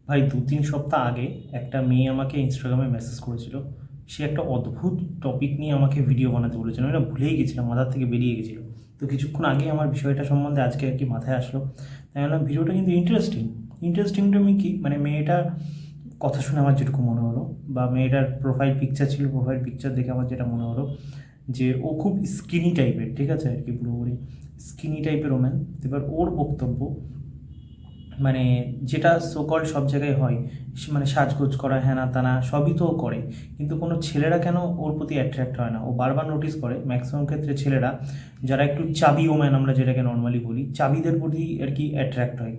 ভাই ২-৩ সপ্তাহ আগে একটা মেয়ে আমাকে ইনস্টাগ্রামে মেসেজ করেছিল। সে একটা অদ্ভুত টপিক নিয়ে আমাকে ভিডিও বানাতে বলেছিল, আমি না ভুলেই গেছিলাম, মাথার থেকে বেরিয়ে গেছিলো। তো কিছুক্ষণ আগে আমার বিষয়টা সম্বন্ধে আজকে আর কি মাথায় আসলো, তাই বললাম ভিডিওটা কিন্তু ইন্টারেস্টিং। ইন্টারেস্টিংটা আমি কি মানে মেয়েটা কথা শুনে আমার যেটুকু মনে হলো, বা মেয়েটার প্রোফাইল পিকচার ছিল, প্রোফাইল পিকচার দেখে আমার যেটা মনে হলো যে ও খুব স্কিনি টাইপের, ঠিক আছে আর কি, পুরোপুরি স্কিনি টাইপের ওম্যান। এবার ওর বক্তব্য মানে যেটা সোকল সব জায়গায় হয়, মানে সাজগোজ করা হ্যানা তানা সবই তো ও করে, কিন্তু কোনো ছেলেরা কেন ওর প্রতি অ্যাট্রাক্ট হয় না? ও বারবার নোটিস করে ম্যাক্সিমাম ক্ষেত্রে ছেলেরা যারা একটু চাবি ওম্যান, আমরা যেটাকে নর্মালি বলি, চাবিদের প্রতি আর কি অ্যাট্রাক্ট হয়,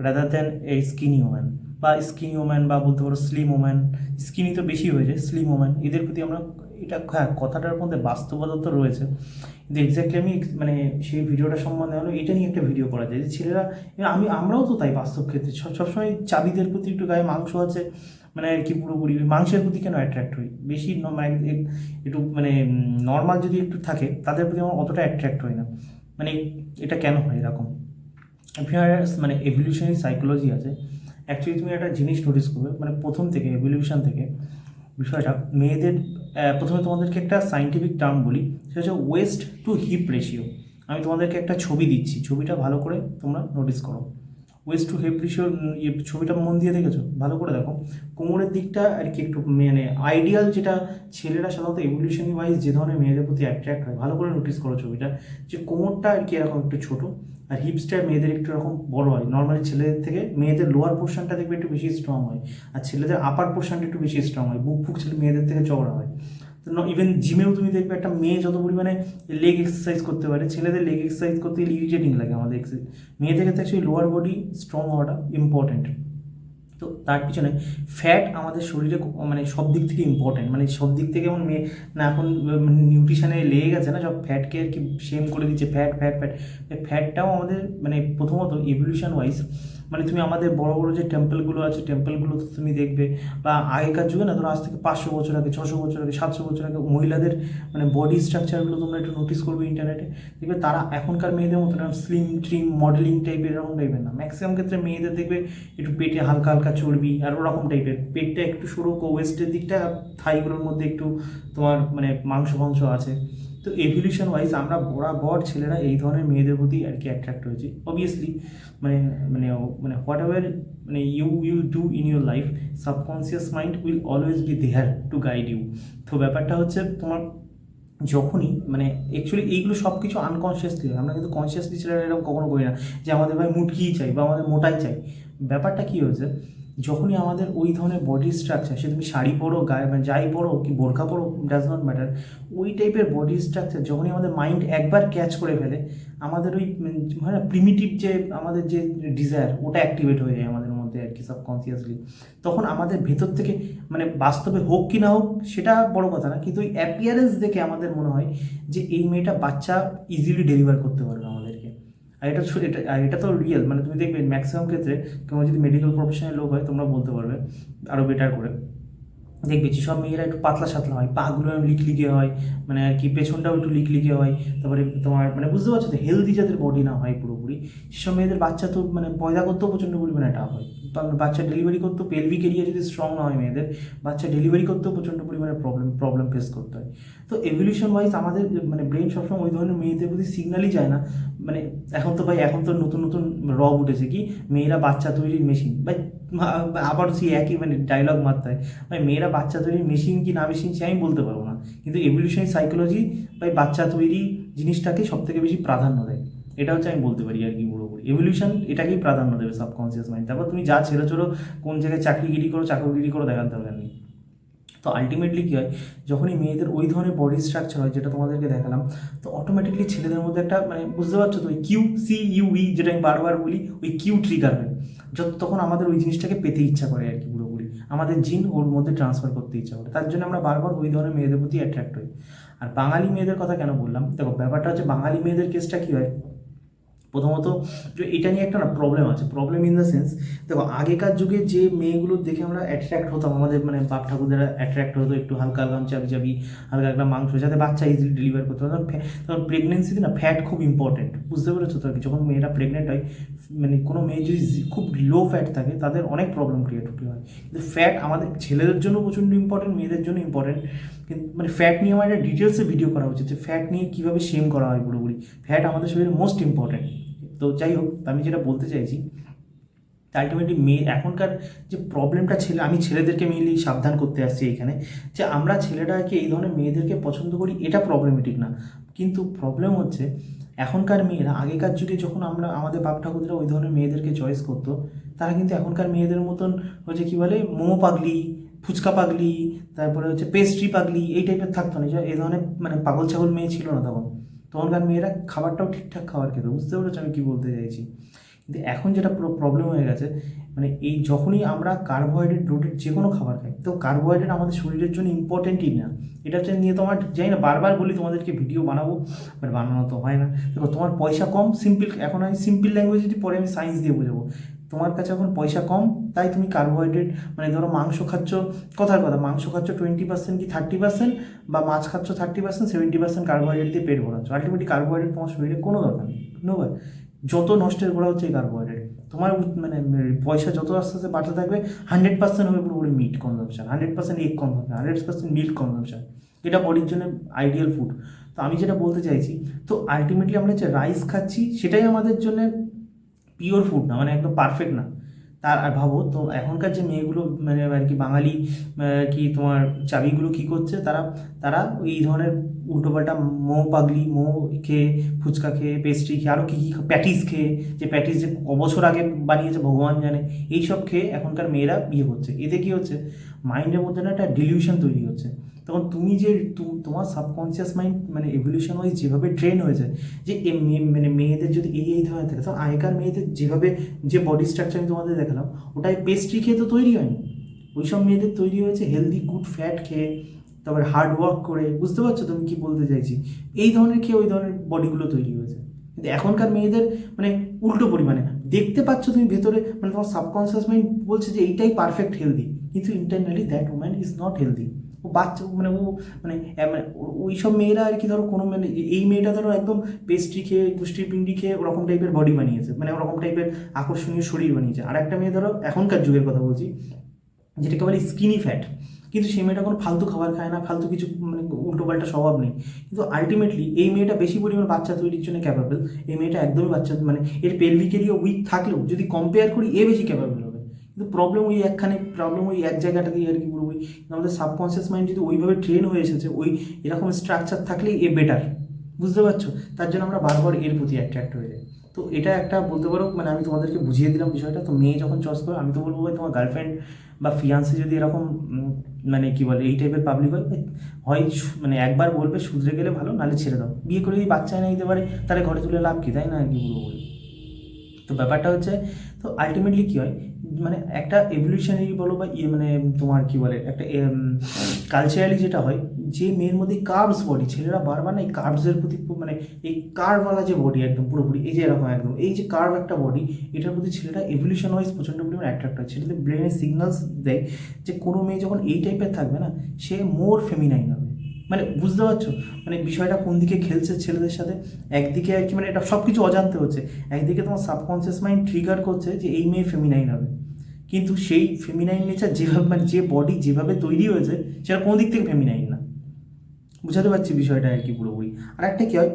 রাদার দ্যান এই স্কিনি ওম্যান, বা স্কিনি ওম্যান, বা বলতে পারো স্লিম ওম্যান। স্কিনি তো বেশি হয়ে যায়, স্লিম ওম্যান এদের প্রতি আমরা, এটা হ্যাঁ কথাটার মধ্যে বাস্তবতা তো রয়েছে, কিন্তু এক্স্যাক্টলি আমি মানে সেই ভিডিওটা সম্বন্ধে হলো এটা নিয়ে একটা ভিডিও করা যায় যে ছেলেরা, আমরাও তো তাই বাস্তব ক্ষেত্রে সবসময় চাবিদের প্রতি একটু গায়ে মাংস আছে, মানে আর কি পুরোপুরি ওই মাংসের প্রতি কেন অ্যাট্রাক্ট হই বেশি, মানে একটু মানে নর্মাল যদি একটু থাকে তাদের প্রতি আমার অতটা অ্যাট্রাক্ট হয় না, মানে এটা কেন হয় এরকম? আপনার মানে এভলিউশনারি সাইকোলজি আছে। অ্যাকচুয়ালি তুমি একটা জিনিস নোটিস করবে, মানে প্রথম থেকে এভলিউশন থেকে বিষয়টা মেয়েদের, প্রথমে তোমাদেরকে একটা সাইন্টিফিক টার্ম বলি, সেটা হচ্ছে ওয়েস্ট টু হিপ রেশিও। আমি তোমাদেরকে একটা ছবি দিচ্ছি, ছবিটা ভালো করে তোমরা নোটিস করো। ওয়েস্ট টু হিপ রেশিও ছবিটা মন দিয়ে দেখেছো? ভালো করে দেখো কোমরের দিকটা আর কি একটু মানে আইডিয়াল, যেটা ছেলেরা সাধারণত এভলিউশনারি ওয়াইজ যে ধরনের মেয়েদের প্রতি অ্যাট্রাক্ট হয়, ভালো করে নোটিস করো ছবিটা, যে কোমরটা আর কি এরকম একটু ছোট, আর হিপসটা মেয়েদের একটু এরকম বড় হয়। নর্মালি ছেলেদের থেকে মেয়েদের লোয়ার পোর্শনটা দেখবে একটু বেশি স্ট্রং হয়, আর ছেলেদের আপার পোর্শনটা একটু বেশি স্ট্রং হয়, বুক ফুক ছেলে মেয়েদের থেকে চওড়া হয়। তো ইভেন জিমেও তুমি দেখবে একটা মেয়ে যত পরিমাণে লেগ এক্সারসাইজ করতে পারে, ছেলেদের লেগ এক্সারসাইজ করতে গেলে ইরিটেটিং লাগে আমাদের মেয়েদের ক্ষেত্রে অ্যাকচুয়ালি লোয়ার বডি স্ট্রং হওয়াটা ইম্পর্টেন্ট। তো তার পিছনে ফ্যাট আমাদের শরীরে মানে সব দিক থেকে ইম্পর্টেন্ট, মানে সব দিক থেকে এমন মেয়ে না এখন নিউট্রিশনে লেগে গেছে না, সব ফ্যাটকে আর কি সেম করে দিচ্ছে, ফ্যাট ফ্যাট ফ্যাট। ফ্যাটটাও আমাদের মানে প্রথমত এভলিউশন ওয়াইজ, মানে তুমি আমাদের বড় বড় যে টেম্পলগুলো আছে, টেম্পলগুলো তো তুমি দেখবে, বা আগেকার যুগে না, ধরো আজ থেকে 500 বছর আগে, 600 বছর আগে, 700 বছর আগে মহিলাদের মানে বডি স্ট্রাকচারগুলো তোমরা একটু নোটিস করবে ইন্টারনেটে, দেখবে তারা এখনকার মেয়েদের মতো না স্লিম ট্রিম মডেলিং টাইপের এরকম টাইপের না। ম্যাক্সিমাম ক্ষেত্রে মেয়েদের দেখবে একটু পেটে হালকা হালকা চর্বি আর ওরকম টাইপের, পেটটা একটু সরু, ওয়েস্টের দিকটা থাইগুলোর মধ্যে একটু তোমার মানে মাংস মাংস আছে। তো এভলিউশন ওয়াইজ আমরা বরাবর ছেলেরা এই ধরনের মেয়েদের প্রতি আর কি অ্যাট্রাক্ট হয়েছি অবভিয়াসলি। মানে মানে মানে হোয়াট এভার মানে you will do in your life, subconscious mind will always be there to guide you. তো ব্যাপারটা হচ্ছে তোমার যখনই মানে অ্যাকচুয়ালি এইগুলো সব কিছু আনকনসিয়াসলি হয়, আমরা কিন্তু কনসিয়াসলি ছেলেরা এরকম কখনো করি না যে আমাদের ভাই মুটকিই চাই বা আমাদের মোটাই চাই। ব্যাপারটা কী হয়েছে, যখনই আমাদের ওই ধরনের বডি স্ট্রাকচার, সে তুমি শাড়ি পরো গায়ে মানে যাই পরো কি বোরখা পরো ডাজ নট ম্যাটার, ওই টাইপের বডি স্ট্রাকচার যখনই আমাদের মাইন্ড একবার ক্যাচ করে ফেলে, আমাদের ওই মানে প্রিমিটিভ যে আমাদের যে ডিজায়ার ওটা অ্যাক্টিভেট হয়ে যায় আমাদের মধ্যে আর কি সাবকনসিয়াসলি। তখন আমাদের ভেতর থেকে মানে বাস্তবে হোক কি না হোক সেটা বড় কথা না, কিন্তু ওই অ্যাপিয়ারেন্স দেখে আমাদের মনে হয় যে এই মেয়েটা বাচ্চা ইজিলি ডেলিভার করতে পারবে আমাদেরকে। আর এটা তো রিয়েল, মানে তুমি দেখবে ম্যাক্সিমাম ক্ষেত্রে তোমার যদি মেডিকেল প্রফেশনের লোক হয় তোমরা বলতে পারবে আরও বেটার করে, দেখবে যেসব মেয়েরা একটু পাতলা সাতলা হয়, পাগুলো লিকলিকে হয়, মানে আর কি পেছনটাও একটু লিকলিকে হয়, তারপরে তোমার মানে বুঝতে পারছো তো, হেলদি যাদের বডি না হয় পুরোপুরি, সেসব মেয়েদের বাচ্চা তো মানে পয়দা করতেও প্রচণ্ড পরিমাণে টাফ হয়। বাচ্চা ডেলিভারি করতেও পেলভিক এরিয়া যদি স্ট্রং না হয় মেয়েদের, বাচ্চা ডেলিভারি করতেও প্রচণ্ড পরিমাণে প্রবলেম ফেস করতে হয়। তো এভলিউশন ওয়াইজ আমাদের মানে ব্রেন সবসময় ওই ধরনের মেয়েদের প্রতি সিগন্যালই যায় না। মানে এখন তো ভাই, এখন তো নতুন নতুন উঠেছে কি, মেয়েরা বাচ্চা তৈরির মেশিন ভাই, আবার সেই একই মানে ডায়লগ মারতে হয় ভাই, মেয়েরা বাচ্চা তৈরির মেশিন কি না মেশিন সে আমি বলতে পারবো না, কিন্তু এভলিউশনারি সাইকোলজি ভাই বাচ্চা তৈরি জিনিসটাকে সব থেকে বেশি প্রাধান্য দেয়। এটা হচ্ছে আমি বলতে পারি আর কি, পুরোপুরি এভলিউশন এটাকেই প্রাধান্য দেবে সাবকনসিয়াস মাইন্ড। তারপর তুমি যা ছেড়ে চলো কোন জায়গায় চাকরিগিরি করো দেখার দরকার নেই। তো আলটিমেটলি কী হয়, যখনই মেয়েদের ওই ধরনের বডি স্ট্রাকচার হয় যেটা তোমাদেরকে দেখালাম, তো অটোমেটিকলি ছেলেদের মধ্যে একটা মানে বুঝতে পারছো তো, ওই QCUE যেটা আমি বারবার বলি, ওই কিউ ট্রিগার হয়, তখন আমাদের ওই জিনিসটাকে পেতে ইচ্ছা করে আর কি, পুরোপুরি আমাদের জিন ওর মধ্যে ট্রান্সফার করতে ইচ্ছা করে, তার জন্য আমরা বারবার ওই ধরনের মেয়েদের প্রতি অ্যাট্রাক্ট হই। আর বাঙালি মেয়েদের কথা কেন বললাম, দেখো ব্যাপারটা হচ্ছে বাঙালি মেয়েদের কেসটা কী হয়, প্রথমত যে এটা নিয়ে একটা না প্রবলেম আছে, প্রবলেম ইন দ্য সেন্স, দেখো আগেকার যুগে যে মেয়েগুলো দেখে আমরা অ্যাট্রাক্ট হতাম, আমাদের মানে বাপ ঠাকুরদারা অ্যাট্রাক্ট হতো, একটু হালকা হালকা চাবি চাবি, হালকা হালকা মাংস, যাতে বাচ্চা ইজিলি ডেলিভার করতে হবে। তখন প্রেগনেন্সিতে না ফ্যাট খুব ইম্পর্টেন্ট, বুঝতে পেরেছো তো আর কি। যখন মেয়েরা প্রেগনেন্ট হয়, মানে কোনো মেয়ে যদি খুব লো ফ্যাট থাকে তাদের অনেক প্রবলেম ক্রিয়েট হতে হয়। কিন্তু ফ্যাট আমাদের ছেলেদের জন্য প্রচণ্ড ইম্পর্টেন্ট, মেয়েদের জন্য ইম্পর্টেন্ট। কিন্তু মানে ফ্যাট নিয়ে আমার একটা ডিটেলসে ভিডিও করা উচিত, যে ফ্যাট নিয়ে কীভাবে শেম করা হয় পুরোপুরি। ফ্যাট আমাদের শরীরে মোস্ট ইম্পর্টেন্ট। তো যাই হোক, আমি যেটা বলতে চাইছি, আলটিমেটলি মেয়ে এখনকার যে প্রবলেমটা, আমি ছেলেদেরকে মেনলি সাবধান করতে আসছি এখানে, যে আমরা ছেলেটাকে এই ধরনের মেয়েদেরকে পছন্দ করি, এটা প্রবলেমেটিক না। কিন্তু প্রবলেম হচ্ছে এখনকার মেয়েরা, আগেকার যুগে যখন আমাদের বাপ ঠাকুররা ওই ধরনের মেয়েদেরকে চয়েস করতো, তারা কিন্তু এখনকার মেয়েদের মতন হচ্ছে কী বলে, মোমো পাগলি, ফুচকা পাগলি, তারপরে হচ্ছে পেস্ট্রি পাগলি, এই টাইপের থাকতো না। যে এই ধরনের মানে পাগল ছাগল মেয়ে ছিল না তখন। তখনকার মেয়েরা খাবারটাও ঠিকঠাক খাবার খেত, বুঝতে পেরেছো আমি কী বলতে চাইছি। কিন্তু এখন যেটা প্রবলেম হয়ে গেছে, মানে এই যখনই আমরা কার্বোহাইড্রেট রুটেড যে কোনো খাবার খাই, তো কার্বোহাইড্রেট আমাদের শরীরের জন্য ইম্পর্টেন্টই না। এটা হচ্ছে নিয়ে তোমার জানি না, বারবার বলি তোমাদেরকে ভিডিও বানাবো, বাট বানানো তো হয় না। দেখো তোমার পয়সা কম, সিম্পল, এখন আমি সিম্পল ল্যাঙ্গুয়েজ যদি পরে আমি সায়েন্স দিয়ে বোঝাবো। তোমার কাছে এখন পয়সা কম, তাই তুমি কার্বোহাইড্রেট, মানে ধরো মাংস খাচ্ছ, কথার কথা মাংস খাচ্ছ 20% কি 30%, বা মাছ খাচ্ছ 30%, 70% কার্বোহাইড্রেট দিয়ে পেট ভরাচ্ছ। আলটিমেটলি কার্বোহাইড্রেট তোমার শরীরে কোনো দরকার নেই, নোভার। যত নষ্টের গোড়া হচ্ছে এই কার্বোহাইড্রেট। তোমার মানে পয়সা যত আস্তে আস্তে বাড়তে থাকবে, 100% হবে পুরোপুরি meat consumption, 100% egg consumption, 100% milk consumption. এটা বডির জন্য আইডিয়াল ফুড। তো আমি যেটা বলতে চাইছি, তো আলটিমেটলি আমরা যে রাইস খাচ্ছি সেটাই আমাদের জন্য পিওর ফুড না, মানে একদম পারফেক্ট না। তার আর ভাবো তো এখনকার যে মেয়েগুলো, মানে আর কি বাঙালি কি তোমার চাবিগুলো কী করছে, তারা তারা এই ধরনের উল্টোপাল্টা মোমো পাগলি, মোমো খেয়ে, ফুচকা খেয়ে, পেস্ট্রি খেয়ে, আরও কী কী প্যাটিস খেয়ে, যে প্যাটিস যে বছর আগে বানিয়েছে ভগবান জানে, এইসব খেয়ে এখনকার মেয়েরা বিয়ে করছে। এতে কী হচ্ছে, মাইন্ডের মধ্যে না একটা ডিলিউশন তৈরি হচ্ছে। তখন তুমি যে তোমার সাবকনসিয়াস মাইন্ড মানে এভলিউশন ওয়াইজ যেভাবে ট্রেন হয়েছে, যে মানে মেয়েদের যদি এই ধরনের থাকে, তো আগেকার মেয়েদের যেভাবে যে বডি স্ট্রাকচার আমি তোমাদের দেখালাম, ওটাই পেস্ট্রি খেয়ে তো তৈরি হয়নি। ওই সব মেয়েদের তৈরি হয়েছে হেলদি গুড ফ্যাট খেয়ে, তারপরে হার্ড ওয়ার্ক করে, বুঝতে পারছো তুমি কী বলতে চাইছি। এই ধরনের খেয়ে ওই ধরনের বডিগুলো তৈরি হয়েছে। কিন্তু এখনকার মেয়েদের মানে উল্টো পরিমাণে দেখতে পাচ্ছ তুমি ভেতরে, মানে তোমার সাবকনসিয়াস মাইন্ড বলছে যে এইটাই পারফেক্ট হেলদি, কিন্তু internally that woman is not healthy. ও বাচ্চা মানে ও মানে ওই সব মেয়েরা আর কি, ধরো কোনো মানে এই মেয়েটা ধরো একদম পেস্ট্রি খেয়ে, পুষ্টির পিন্ডি খেয়ে ওরকম টাইপের বডি বানিয়েছে, মানে ওরকম টাইপের আকর্ষণীয় শরীর বানিয়েছে। আর একটা মেয়ে ধরো এখনকার যুগের কথা বলছি, যেটাকে বলে স্কিনি ফ্যাট, কিন্তু সেই মেয়েটা কোনো ফালতু খাবার খায় না, ফালতু কিছু মানে উল্টোপাল্টা স্বভাব নেই, কিন্তু আলটিমেটলি এই মেয়েটা বেশি পরিমাণ বাচ্চা তৈরির জন্য ক্যাপাবল। এই মেয়েটা একদমই বাচ্চা মানে এর পেলভিক এরিয়া উইক থাকলেও যদি কম্পেয়ার করি এ বেশি ক্যাপাবল হবে। কিন্তু প্রবলেম ওই একখানে, প্রবলেম ওই এক জায়গাটাতেই আর কি পুরোপুরি। আমাদের সাবকনসিয়াস মাইন্ড যদি ওইভাবে ট্রেন হয়ে এসেছে, ওই এরকম স্ট্রাকচার থাকলেই এ বেটার, বুঝতে পারছো। তার জন্য আমরা বারবার এর প্রতি অ্যাট্রাক্ট হয়ে যাই। তো এটা একটা বলতে পারো, মানে আমি তোমাদেরকে বুঝিয়ে দিলাম বিষয়টা। তো মেয়ে যখন চয়েস করে, আমি তো বলবো ভাই তোমার গার্লফ্রেন্ড বা ফিয়ান্সি যদি এরকম মানে কী বলে এই টাইপের পাবলিক হয়, হয় মানে একবার বলবে শুধরে গেলে ভালো, নাহলে ছেড়ে দাও। বিয়ে করে যদি বাচ্চা এনে দিতে পারে তাহলে ঘরে তুলে লাভ কী, তাই না আর কি পুরোপুরি। তো ব্যাপারটা হচ্ছে, তো আলটিমেটলি কী হয়, মানে একটা এভলিউশনারি বলো বা মানে তোমার কী বলে একটা কালচারালি যেটা হয়, যে মেয়ের মধ্যে কার্ভস বডি, ছেলেরা বারবার না এই কার্ভসের প্রতি মানে এই কার্ভওয়ালা যে বডি একদম পুরোপুরি, এই যে এরকম একদম এই যে কার্ভ একটা বডি, এটার প্রতি ছেলেরা এভলিউশন ওয়াইজ প্রচণ্ড পরিমাণে অ্যাট্রাক্ট হয়। ছেলেদের ব্রেনে সিগনালস দেয় যে কোনো মেয়ে যখন এই টাইপের থাকবে না, সে মোর ফেমিনাইন হবে। মানে বুঝতে পারছো মানে বিষয়টা কোন দিকে খেলছে ছেলেদের সাথে। একদিকে আর কি মানে এটা সব কিছু অজান্তে হচ্ছে, একদিকে তোমার সাবকনসিয়াস মাইন্ড ট্রিগার করছে যে এই মেয়ে ফেমিনাইন হবে, কিন্তু সেই ফেমিনাইন নেচার যেভাবে মানে যে বডি যেভাবে তৈরি হয়েছে সেটা কোনো দিক থেকে ফেমিনাইন না। বুঝাতে পারছি বিষয়টা আর কি পুরোপুরি। আর একটা কী হয়,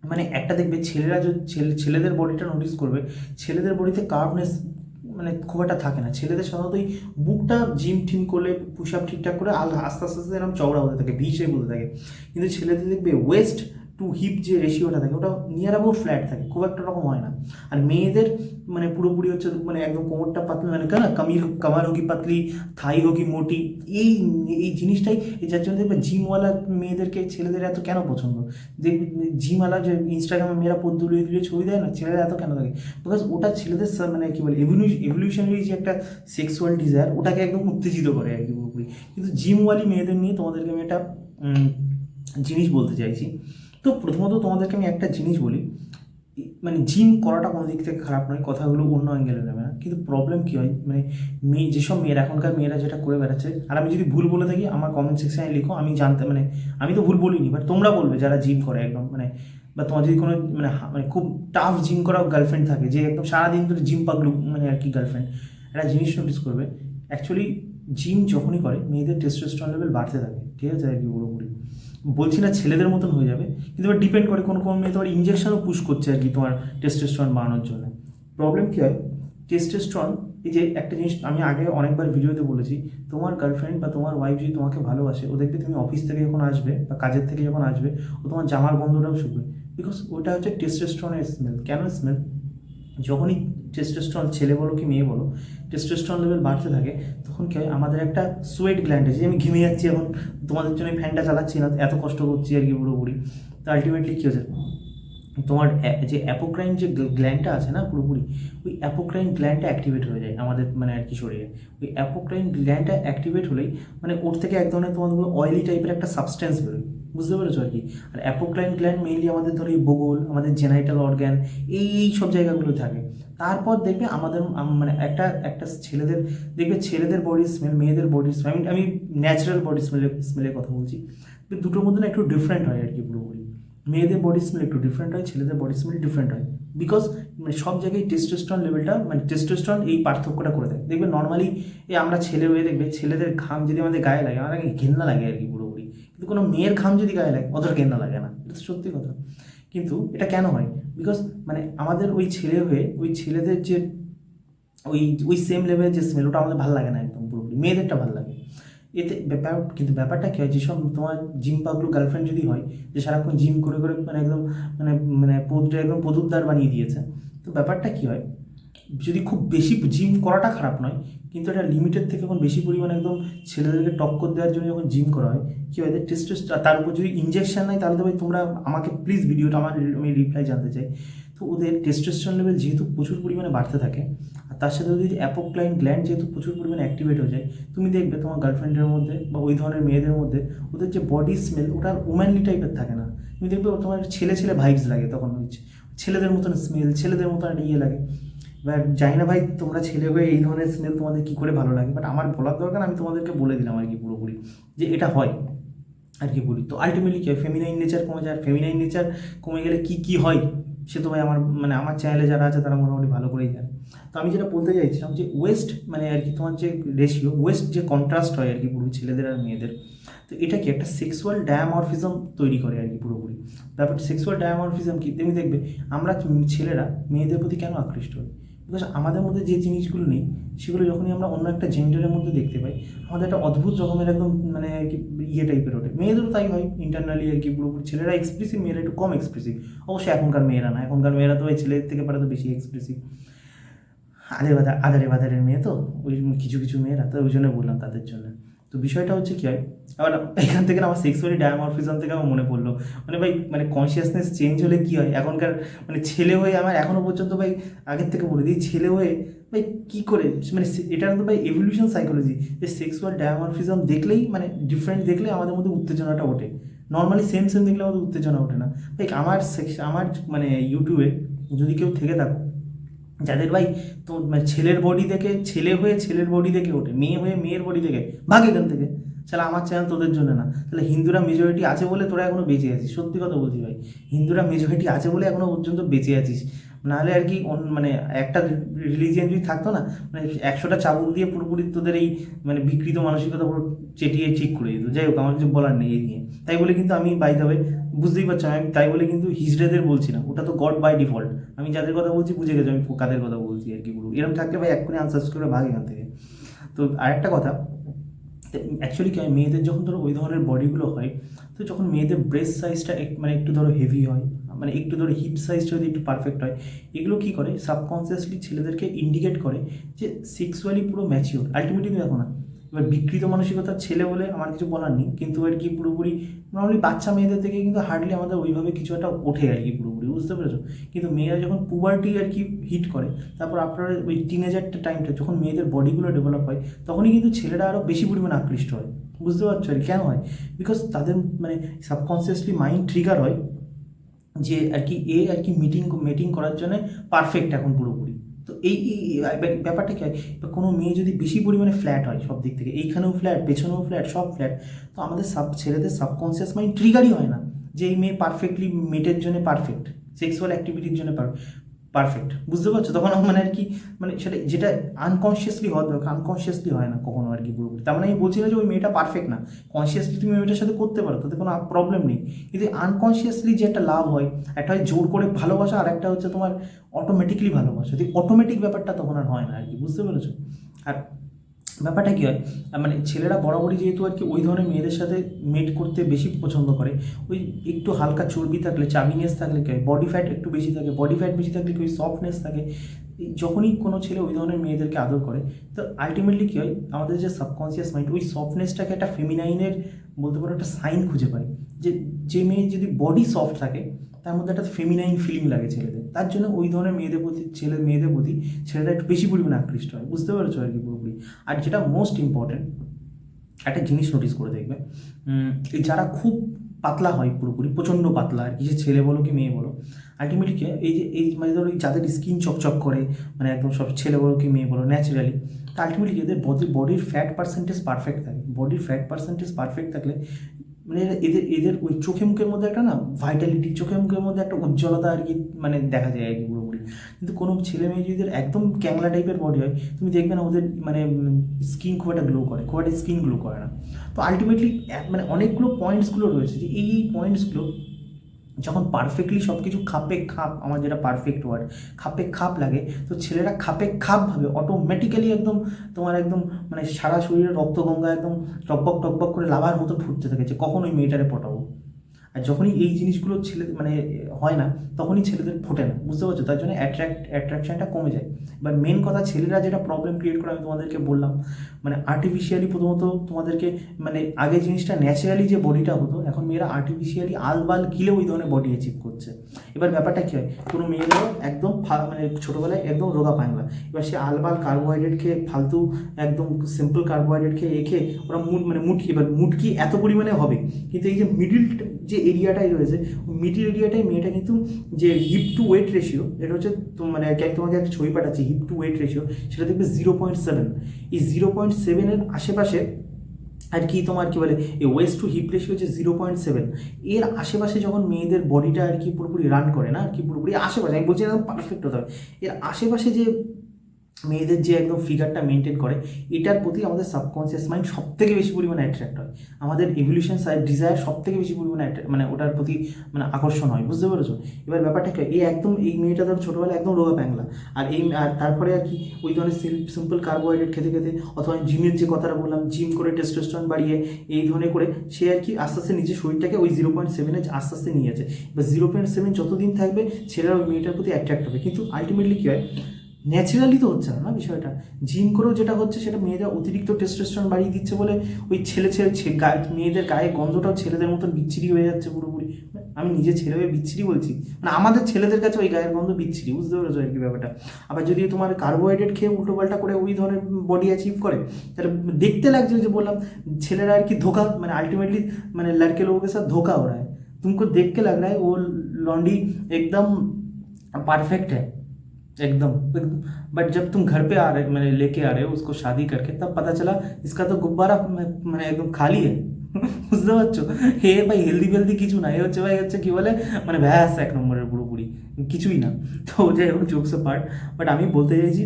মানে একটা দেখবে ছেলেরা যদি ছেলেদের বডিটা নোটিস করবে, ছেলেদের বডিতে কার্ভনেস মানে খুব একটা থাকে না। ছেলেদের সাধারণত ওই বুকটা জিম টিম করলে, পুশ আপ ঠিকঠাক করে আস্তে আস্তে আস্তে এরকম চওড়া হতে থাকে, ভি শেপ হতে থাকে। কিন্তু ছেলেদের দেখবে ওয়েস্ট টু হিপ যে রেশিওটা থাকে ওটা নিয়ার অ্যাবাউট ফ্ল্যাট থাকে, খুব একটা রকম হয় না। আর মেয়েদের মানে পুরোপুরি হচ্ছে মানে একদম কোমরটা পাতলা, মানে কেন কামার হোগি পাতলি, থাই হোগি মোটি, এই এই জিনিসটাই যার জন্য দেখবে জিমওয়ালা মেয়েদেরকে ছেলেদের এত কেন পছন্দ। যে জিমওয়ালা যে ইনস্টাগ্রামে মেয়েরা পদ দুলিয়ে দুলিয়ে ছবি দেয় না, ছেলেরা এত কেন থাকে, বিকজ ওটা ছেলেদের মানে কী বলে এভলিউশনারি যে একটা সেক্সুয়াল ডিজায়ার, ওটাকে একদম উত্তেজিত করে আর কি পুরোপুরি। কিন্তু জিমওয়ালি মেয়েদের নিয়ে তোমাদেরকে আমি একটা জিনিস বলতে চাইছি। তো প্রথমত তোমাদেরকে আমি একটা জিনিস বলি, মানে জিম করাটা কোনো দিক থেকে খারাপ নয়, কথাগুলো অন্য অ্যাঙ্গেলে নেবে না, কিন্তু প্রবলেম কী হয়, মানে যেসব মেয়েরা, এখনকার মেয়েরা যেটা করে বেড়াচ্ছে, আর আমি যদি ভুল বলে থাকি আমার কমেন্ট সেকশানে লিখো, আমি জানতে মানে আমি তো ভুল বলিনি, বাট তোমরা বলবে যারা জিম করে একদম, মানে বা তোমার যদি কোনো মানে খুব টাফ জিম করা গার্লফ্রেন্ড থাকে, যে একদম সারাদিন ধরে জিম পাগলু মানে আর কি গার্লফ্রেন্ড, একটা জিনিস নোটিস করবে, অ্যাকচুয়ালি জিম যখনই করে মেয়েদের টেস্টোস্টেরন লেভেল বাড়তে থাকে, ঠিক আছে, আর কি পুরোপুরি বলছি না ছেলেদের মতন হয়ে যাবে, কিন্তু এবার ডিপেন্ড করে কোন কোন মেয়ে তোমার ইঞ্জেকশনও পুশ করছে আর কি তোমার টেস্টোস্টেরন বাড়ানোর জন্য। প্রবলেম কী হয়, টেস্টোস্টেরন, এই যে একটা জিনিস আমি আগে অনেকবার ভিডিওতে বলেছি, তোমার গার্লফ্রেন্ড বা তোমার ওয়াইফ যদি তোমাকে ভালোবাসে, ও দেখবে তুমি অফিস থেকে যখন আসবে বা কাজের থেকে যখন আসবে, ও তোমার জামার গন্ধটাও শুকবে, বিকজ ওটা হচ্ছে টেস্টোস্টেরনের স্মেল। কেন স্মেল? যখনই টেস্টোস্টেরন, ছেলে বলো কি মেয়ে বলো, টেস্টোস্টেরন লেভেল বাড়তে থাকে, তখন কী হয়, আমাদের একটা সোয়েট গ্ল্যান্ড আছে, আমি ঘেমে যাচ্ছি এখন তোমাদের জন্য ফ্যানটা চালাচ্ছি না, এত কষ্ট করছি আর কি পুরোপুরি, তো আলটিমেটলি কী হচ্ছে, তোমার যে অ্যাপোক্রাইন যে গ্ল্যান্ডটা আছে না পুরোপুরি, ওই অ্যাপোক্রাইন গ্ল্যান্ডটা অ্যাক্টিভেট হয়ে যায় আমাদের মানে আর কি শরীরে। ওই অ্যাপোক্রাইন গ্ল্যান্ডটা অ্যাক্টিভেট হলেই মানে ওর থেকে এক ধরনের তোমাদের অয়েলি টাইপের একটা সাবস্টেন্স বেরোয়, বুঝতে পেরেছো আর কি। আর অ্যাপোক্রাইন গ্ল্যান্ড মেইনলি আমাদের ধরো এই বগল, আমাদের জেনাইটাল অর্গ্যান, এই সব জায়গাগুলো থাকে। তারপর দেখবে আমাদের মানে একটা একটা ছেলেদের, দেখবে ছেলেদের বডি স্মেল, মেয়েদের বডি স্মেল, আমি ন্যাচারাল বডি স্মেলের কথা বলছি, দুটোর মধ্যে না একটু ডিফারেন্ট হয় আর কি পুরোপুরি। মেয়েদের বডি স্মেল একটু ডিফারেন্ট হয়, ছেলেদের বডি স্মেল ডিফারেন্ট হয়, বিকজ মানে সব জায়গায় টেস্টোস্টেরন লেভেলটা, মানে টেস্টোস্টেরন এই পার্থক্যটা করে দেয়। দেখবে নর্মালি এই আমরা ছেলে হয়ে দেখবে ছেলেদের ঘাম যদি আমাদের গায়ে লাগে, আমাদের ঘেন্না লাগে আর কি পুরোপুরি, কিন্তু কোনো মেয়ের ঘাম যদি গায়ে লাগে ওদের ঘেন্না লাগে না, এটা তো সত্যি কথা। কিন্তু এটা কেন হয়? বিকজ মানে আমাদের ওই ছেলে হয়ে ওই ছেলেদের যে ওই ওই সেম লেভেলের যে স্মেল, ওটা আমাদের ভালো লাগে না একদম পুরোপুরি, মেয়েদেরটা ভালো লাগে। এতে ব্যাপার, কিন্তু ব্যাপারটা কী হয়, যেসব তোমার জিম পাগলু গার্লফ্রেন্ড যদি হয়, যে সারাক্ষণ জিম করে করে মানে একদম মানে মানে পদটা একদম পদুদ্দার বানিয়ে দিয়েছে, তো ব্যাপারটা কী হয়, যদি খুব বেশি জিম করাটা খারাপ নয়, কিন্তু এটা লিমিটেড থেকে যখন বেশি পরিমাণে একদম ছেলেদেরকে টক্কর দেওয়ার জন্য যখন জিম করা হয়, কী হয়, টেস্টোস্টেরন, তার উপর যদি ইঞ্জেকশন নেয়, তাহলে তো ভাই তোমরা আমাকে প্লিজ ভিডিওটা আমার আমি রিপ্লাই জানতে চাই। তো ওদের টেস্টোস্টেরন লেভেল যেহেতু প্রচুর পরিমাণে বাড়তে থাকে, আর তার সাথে যদি অ্যাপোক্রাইন গ্ল্যান্ড যেহেতু প্রচুর পরিমাণে অ্যাক্টিভেট হয়ে যায়, তুমি দেখবে তোমার গার্লফ্রেন্ডের মধ্যে বা ওই ধরনের মেয়েদের মধ্যে ওদের যে বডি স্মেল, ওটা ওম্যানলি টাইপের থাকে না। তুমি দেখবে তোমার ছেলে ছেলে ভাইবস লাগে, তখন হচ্ছে ছেলেদের মতন স্মেল, ছেলেদের মতন একটা ইয়ে লাগে। এবার জানি না ভাই তোমরা ছেলে হয়ে এই ধরনের স্মেল তোমাদের কী করে ভালো লাগে, বাট আমার বলার দরকার, আমি তোমাদেরকে বলে দিলাম আর কি পুরোপুরি যে এটা হয় আর কি বলি। তো আলটিমেটলি কী হয়, ফেমিনাইন নেচার কমে যায়, ফেমিনাইন নেচার কমে গেলে কী কী হয়, সে তো ভাই আমার মানে আমার চ্যানেলে যারা আছে তারা মোটামুটি ভালো করেই জানে। তো আমি যেটা বলতে চাইছিলাম যে ওয়েস্ট মানে আর কি তোমার যে রেশিও, ওয়েস্ট যে কন্ট্রাস্ট হয় আর কি পুরো ছেলেদের আর মেয়েদের, তো এটা কি একটা সেক্সুয়াল ডায়ামরফিজম তৈরি করে আর কি পুরোপুরি। ব্যাপারটা সেক্সুয়াল ডায়ামরফিজম কি, তুমি দেখবে আমরা ছেলেরা মেয়েদের প্রতি কেন আকৃষ্ট হই, বিকজ আমাদের মধ্যে যে জিনিসগুলো নেই, সেগুলো যখনই আমরা অন্য একটা জেন্ডারের মধ্যে দেখতে পাই, আমাদের একটা অদ্ভুত রকমের একদম মানে আর কি ইয়ে টাইপের ওঠে। মেয়েদেরও তাই হয় ইন্টারনালি আর কি পুরোপুরি, ছেলেরা এক্সপ্রেসিভ, মেয়েরা একটু কম এক্সপ্রেসিভ। অবশ্যই এখনকার মেয়েরা না, এখনকার মেয়েরা তো ওই ছেলেদের থেকে পারে তো বেশি এক্সপ্রেসিভ, আদারে বাদারের মেয়ে তো ওই কিছু কিছু মেয়েরা, তো ওই জন্য বললাম তাদের জন্য। তো বিষয়টা হচ্ছে কি হয়, আবার এখান থেকে আমার সেক্সুয়ালি ডায়ামরফিজম থেকে আমার মনে পড়লো, মানে ভাই মানে কনসিয়াসনেস চেঞ্জ হলে কী হয়, এখনকার মানে ছেলে হয়ে আমার এখনও পর্যন্ত ভাই আগের থেকে বলে দিই, ছেলে হয়ে ভাই কী করে মানে এটা তো ভাই এভলিউশন সাইকোলজি, যে সেক্সুয়াল ডায়ামরফিজম দেখলেই মানে ডিফারেন্ট দেখলে আমাদের মধ্যে উত্তেজনাটা ওঠে। নর্মালি সেম সেম দেখলে আমাদের উত্তেজনা ওঠে না। ভাই আমার মানে ইউটিউবে যদি কেউ থেকে থাকো যাদের ভাই তো মানে ছেলের বডি দেখে ছেলে হয়ে ছেলের বডি দেখে ওঠে, মেয়ে হয়ে মেয়ের বডি দেখে, ভাগ এখান থেকে, তাহলে আমার চ্যানেল তোদের জন্য না। তাহলে হিন্দুরা মেজরিটি আছে বলে তোরা এখনও বেঁচে আছিস, সত্যি কথা বলছি ভাই, হিন্দুরা মেজরিটি আছে বলে এখনও পর্যন্ত বেঁচে আছিস, নাহলে আর কি মানে একটা রিলিজিয়ান যদি থাকতো না, মানে 100টা চাবুক দিয়ে পুরোপুরি তোদের এই মানে বিকৃত মানসিকতা পুরো চেটিয়ে ঠিক করে দিত। যাই হোক, আমার কিছু বলার নেই এই নিয়ে। তাই বলে কিন্তু আমি বাই দ্য ওয়ে বুঝতেই পারছি, আমি তাই বলে কিন্তু হিজড়েদের বলছি না, ওটা তো গড বাই ডিফল্ট। আমি যাদের কথা বলছি বুঝে গেছি আমি কাদের কথা বলছি আর কি পুরো। এরকম থাকলে ভাই এক্ষুনি আনসাবস্ক্রাইব করে ভাগ এখান থেকে। তো আরেকটা কথা, অ্যাকচুয়ালি কি হয়, মেয়েদের যখন ধরো ওই ধরনের বডিগুলো হয়, তো যখন মেয়েদের ব্রেস্ট সাইজটা মানে একটু ধরো হেভি হয়, মানে একটু ধরো হিপ সাইজটা যদি একটু পারফেক্ট হয়, এগুলো কী করে সাবকনসিয়াসলি ছেলেদেরকে ইন্ডিকেট করে যে সেক্সুয়ালি পুরো ম্যাচিওর। আলটিমেটলি দেখো না, এবার বিকৃত মানসিকতার ছেলে বলে আমার কিছু বলার নেই, কিন্তু আর কি পুরোপুরি নর্মালি বাচ্চা মেয়েদের থেকে কিন্তু হার্ডলি আমাদের ওইভাবে কিছু একটা ওঠে আর কি পুরোপুরি, বুঝতে পেরেছো। কিন্তু মেয়েরা যখন পুবার্টি আর কি হিট করে, তারপর আপনার ওই টিনেজারটা টাইমটা যখন মেয়েদের বডিগুলো ডেভেলপ হয়, তখনই কিন্তু ছেলেরা আরও বেশি পরিমাণে আকৃষ্ট হয়, বুঝতে পারছো আর কেন হয়, বিকজ তাদের মানে সাবকনসিয়াসলি মাইন্ড ট্রিগার হয় যে আর কি এ আর কি মিটিং করার জন্য পারফেক্ট এখন পুরোপুরি। তো ব্যাপারটা কি হয়, কোনো মেয়ে যদি বেশি পরিমাণে ফ্ল্যাট হয় সব দিক থেকে, এইখানেও ফ্ল্যাট, পেছনেও ফ্ল্যাট, সব ফ্ল্যাট, তো আমাদের ছেলেদের সাবকনসিয়াস মাইন্ড ট্রিগারই হয় না যে এই মেয়ে পারফেক্টলি মেটের জন্য পারফেক্ট, সেক্সুয়াল অ্যাক্টিভিটির জন্য পারফেক্ট, বুঝতে পারছো? তখন মানে আর কি মানে সেটা যেটা আনকনসিয়াসলি হওয়ার দরকার, আনকনসিয়াসলি হয় না কখনো আর কি পুরোপুরি। তার মানে আমি বলছি না যে ওই মেয়েটা পারফেক্ট না, কনসিয়াসলি তুমি মেয়েটার সাথে করতে পারো, তাতে কোনো প্রবলেম নেই। কিন্তু আনকনসিয়াসলি যে একটা লাভ হয়, একটা হয় জোর করে ভালোবাসা, আর একটা হচ্ছে তোমার অটোমেটিকলি ভালোবাসা, যদি অটোমেটিক ব্যাপারটা তখন আর হয় না আর কি, বুঝতে পেরেছো? আর ব্যাপারটা কী হয়, মানে ছেলেরা বরাবরই যেহেতু আর কি ওই ধরনের মেয়েদের সাথে মেট করতে বেশি পছন্দ করে, ওই একটু হালকা চর্বি থাকলে, চাবিনেস থাকলে কী হয়, বডি ফ্যাট একটু বেশি থাকে, বডি ফ্যাট বেশি থাকলে কি ওই সফটনেস থাকে, যখনই কোনো ছেলে ওই ধরনের মেয়েদেরকে আদর করে, তো আলটিমেটলি কী হয়, আমাদের যে সাবকনসিয়াস মাইন্ড ওই সফটনেসটাকে একটা ফেমিনাইনের বলতে পারো একটা সাইন খুঁজে পায়, যে মেয়ে যদি বডি সফট থাকে তার মধ্যে একটা ফেমিনাইন ফিলিং লাগে ছেলেদের, তার জন্য ওই ধরনের মেয়েদের প্রতি ছেলেরা একটু বেশি পরিমাণে আকৃষ্ট হয়, বুঝতে পেরেছো আর কি পুরোপুরি। আর যেটা মোস্ট ইম্পর্টেন্ট একটা জিনিস নোটিস করে দেখবে, এই যারা খুব পাতলা হয়, পুরোপুরি প্রচণ্ড পাতলা আর কি, সে ছেলে বলো কি মেয়ে বলো, আলটিমেটলি এই মানে ধরো যাদের স্কিন চকচক করে, মানে একদম সব ছেলে বলো কি মেয়ে বলো ন্যাচারালি, তা আলটিমেটলি এদের বডির ফ্যাট পার্সেন্টেজ পারফেক্ট থাকে, বডির ফ্যাট পার্সেন্টেজ পারফেক্ট থাকলে মানে এদের এদের ওই চোখে মুখের মধ্যে একটা না ভাইটালিটি, চোখে মুখের মধ্যে একটা উজ্জ্বলতা আর কি মানে দেখা যায় আর কি পুরোপুরি। কিন্তু কোনো ছেলে মেয়ে যদি একদম ক্যাংলা টাইপের বডি হয়, তুমি দেখবে না ওদের মানে স্কিন খুব একটা গ্লো করে, খুব একটা স্কিন গ্লো করে না। তো আলটিমেটলি মানে অনেকগুলো পয়েন্টসগুলো রয়েছে, যে এই পয়েন্টসগুলো যখন পারফেক্টলি সব কিছু খাপে খাপ, আমার যেটা পারফেক্ট ওয়ার্ড, খাপে খাপ লাগে, তো ছেলেরা খাপে খাপভাবে অটোমেটিক্যালি একদম তোমার একদম মানে সারা শরীরে রক্তগঙ্গা একদম টকবক টকবক করে লাভার মতো ফুটতে থাকে, যে কখন ওই মেয়েটারে পটাবো। আর যখনই এই জিনিসগুলো ছেলে মানে হয় না, তখনই ছেলেদের ফোটে না, বুঝতে পারছো? তার জন্য অ্যাট্রাকশনটা কমে যায়। এবার মেন কথা, ছেলেরা যেটা প্রবলেম ক্রিয়েট করে আমি তোমাদেরকে বললাম, মানে আর্টিফিশিয়ালি প্রথমত তোমাদেরকে মানে আগে জিনিসটা ন্যাচারালি যে বডিটা হতো, এখন মেয়েরা আর্টিফিশিয়ালি আলবাল গিলে ওই ধরনের বডি অ্যাচিভ করছে। এবার ব্যাপারটা কী হয়, কোনো মেয়েদেরও একদম মানে ছোটোবেলায় একদম রোগা পায়না, এবার সে আলবাল কার্বোহাইড্রেট খেয়ে ফালতু একদম সিম্পল কার্বোহাইড্রেট খেয়ে ওরা মানে মুটকি, এবার মুটকি এত পরিমাণে হবে, কিন্তু এই যে মিডিল যে এরিয়াটাই রয়েছে, মিডিল এরিয়াটাই মেয়েটা কিন্তু যে হিপ টু ওয়েট রেশিও, এটা হচ্ছে মানে আমি তোমাকে একটা ছবি পাঠাচ্ছি, হিপ টু ওয়েট রেশিও, সেটা দেখবে 0.7। এই 0.7-এর আশেপাশে আর কি তোমার কি বলে, এই ওয়েস্ট টু হিপ রেশিও হচ্ছে 0.7, এর আশেপাশে যখন মেয়েদের বডিটা আর কি পুরোপুরি রান করে না আর কি, পুরোপুরি আশেপাশে, আমি বলছি একদম পারফেক্ট হতে হবে, এর আশেপাশে যে মেয়েদের যে একদম ফিগারটা মেনটেন করে, এটার প্রতি আমাদের সাবকনসিয়াস মাইন্ড সব থেকে বেশি পরিমাণে অ্যাট্রাক্ট হয়, আমাদের এভলিউশন সাইড ডিজায়ার সব থেকে বেশি পরিমাণে মানে ওটার প্রতি মানে আকর্ষণ হয়, বুঝতে পেরেছো? এবার ব্যাপারটা কি, এই মেয়েটা ধরো ছোটোবেলায় একদম রোগা প্যাংলা, আর তারপরে আর কি ওই ধরনের সিম্পল কার্বোহাইড্রেট খেতে খেতে, অথবা জিমের যে কথাটা বললাম, জিম করে টেস্টোস্টেরন বাড়িয়ে এই ধরনের করে সে আর কি আস্তে আস্তে নিজের শরীরটাকে ওই 0.7-এ আস্তে আস্তে নিয়ে যাচ্ছে। এবার 0.7 যতদিন থাকবে ছেলেরা ওই মেয়েটার প্রতি অ্যাট্রাক্ট হবে, কিন্তু আলটিমেটলি কী হয়, ন্যাচারালি তো হচ্ছে না বিষয়টা, জিম করেও যেটা হচ্ছে সেটা মেয়েরা অতিরিক্ত টেস্টোস্টেরন বাড়িয়ে দিচ্ছে বলে ওই মেয়েদের গায়ে গন্ধটাও ছেলেদের মতন বিচ্ছিরি হয়ে যাচ্ছে পুরোপুরি। আমি নিজে ছেলে হয়ে বিচ্ছিরি বলছি, মানে আমাদের ছেলেদের কাছে ওই গায়ের গন্ধ বিচ্ছিরি, বুঝতে পেরেছো আর কি ব্যাপারটা। আবার যদি তোমার কার্বোহাইড্রেট খেয়ে উল্টোপাল্টা করে ওই ধরনের বডি অ্যাচিভ করে, তাহলে দেখতে লাগছে যে বললাম ছেলেরা আর কি ধোকা, মানে আলটিমেটলি মানে लड़के लोगों के साथ धोखा हो रहा है, तुमको देख के लग रहा है वो लॉन्डी एकदम परफेक्ट है एकदम, बट जब तुम घर पे आ रहे मैंने लेके आ रहे हो उसको शादी करके, तब पता चला इसका तो गुब्बारा মানে একদম খালি है। বুঝতে পারছো? হে ভাই হেলদি কিছু না, এ হচ্ছে ভাই হচ্ছে কি বলে মানে ব্যাস এক নম্বরের পুরোপুরি কিছুই না। তো যাই হোক, জোকস পার্ট, বাট আমি বলতে চাইছি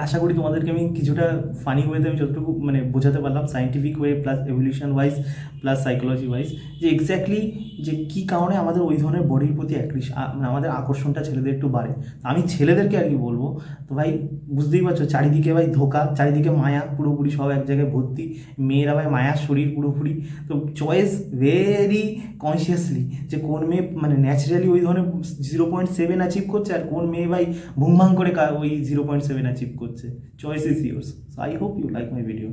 আশা করি তোমাদেরকে আমি কিছুটা ফানি ওয়েতে আমি যতটুকু মানে বোঝাতে পারলাম, scientific way plus evolution wise plus psychology wise, যে এক্স্যাক্টলি যে কী কারণে আমাদের ওই ধরনের বডির প্রতি মানে আমাদের আকর্ষণটা ছেলেদের একটু বাড়ে। আমি ছেলেদেরকে আর কি বলবো, তো ভাই বুঝতেই পারছো চারিদিকে ভাই ধোকা, চারিদিকে মায়া পুরোপুরি সব এক জায়গায় ভর্তি, মেয়েরা ভাই মায়ার শরীর পুরোপুরি। তো চয়েস ভেরি কনসিয়াসলি যে কোন মেয়ে মানে ন্যাচারালি ওই ধরনের 0.7 অ্যাচিভ করছে, আর কোন মেয়ে ভাই ভুং ভাং করে ওই 0.7 অ্যাচিভ করছে। Choice is yours. So I hope you like my video.